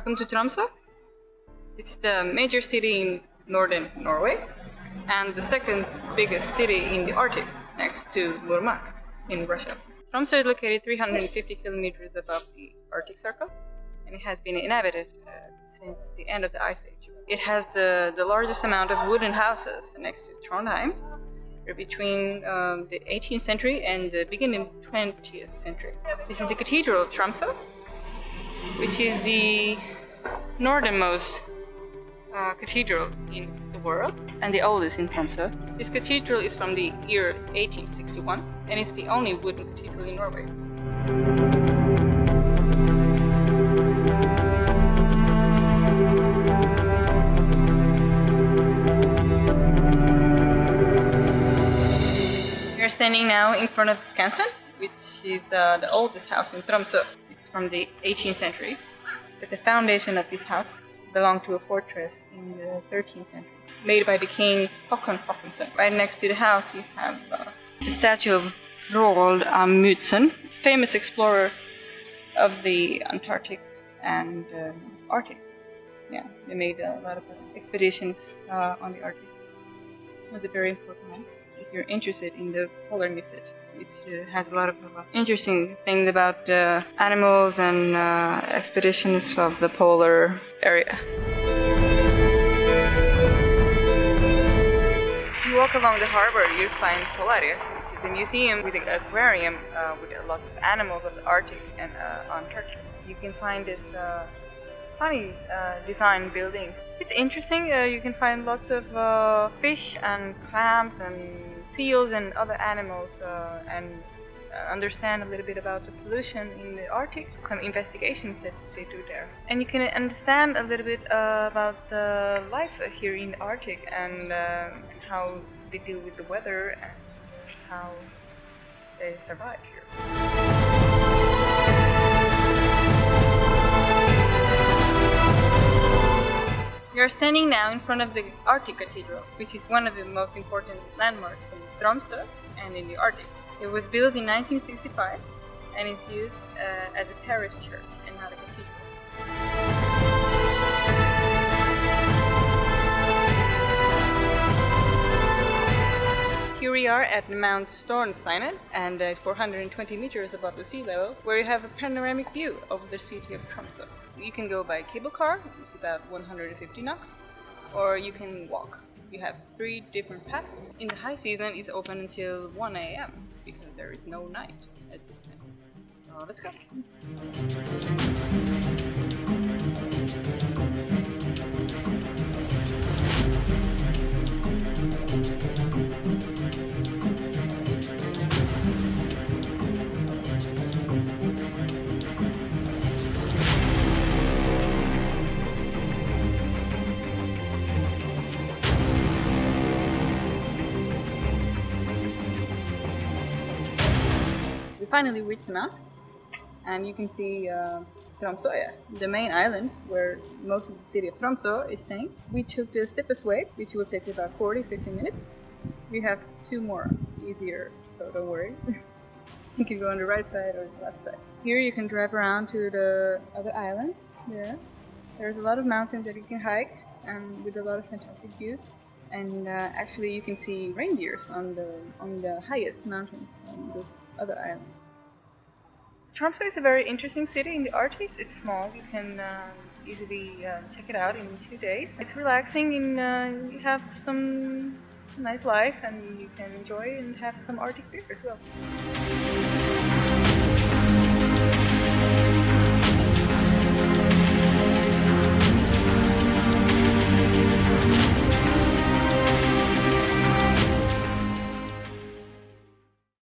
Welcome to Tromsø. It's the major city in northern Norway and the second biggest city in the Arctic, next to Murmansk in Russia. Tromsø is located 350 kilometers above the Arctic Circle, and it has been inhabited since the end of the Ice Age. It has the largest amount of wooden houses next to Trondheim. They're between the 18th century and the beginning 20th century. This is the Cathedral of Tromsø, which is the northernmost cathedral in the world and the oldest in Tromsø. This cathedral is from the year 1861 and it's the only wooden cathedral in Norway. We are standing now in front of the Skansen, which is the oldest house in Tromsø. It's from the 18th century. But the foundation of this house belonged to a fortress in the 13th century, made by the king Håkon Håkonsson. Right next to the house you have the statue of Roald Amundsen, famous explorer of the Antarctic and Arctic. Yeah, they made a lot of expeditions on the Arctic. It was a very important one. If you're interested in the polar visit, it has a lot of interesting things about animals and expeditions of the polar area. If you walk along the harbor, you'll find Polaria, which is a museum with an aquarium with lots of animals of the Arctic and Antarctica. You can find this funny design building. It's interesting. You can find lots of fish and clams and seals and other animals and understand a little bit about the pollution in the Arctic, some investigations that they do there. And you can understand a little bit about the life here in the Arctic and how they deal with the weather and how they survive here. We are standing now in front of the Arctic Cathedral, which is one of the most important landmarks in Tromsø and in the Arctic. It was built in 1965 and it's used as a parish church and not a cathedral. Here we are at Mount Stornsteinen, and it's 420 meters above the sea level, where you have a panoramic view of the city of Tromsø. You can go by cable car, it's about 150 knots, or you can walk. You have 3 different paths. In the high season, it's open until 1 a.m. because there is no night at this time. So let's go. Finally reached the mount, and you can see Tromsø, the main island where most of the city of Tromsø is staying. We took the steepest way, which will take about 40-50 minutes. We have 2 more easier, so don't worry. You can go on the right side or the left side. Here you can drive around to the other islands. There's a lot of mountains that you can hike, and with a lot of fantastic view. And actually you can see reindeers on the highest mountains on those other islands. Tromsø is a very interesting city in the Arctic. It's small. You can easily check it out in 2 days. It's relaxing and you have some nightlife and you can enjoy and have some Arctic beer as well.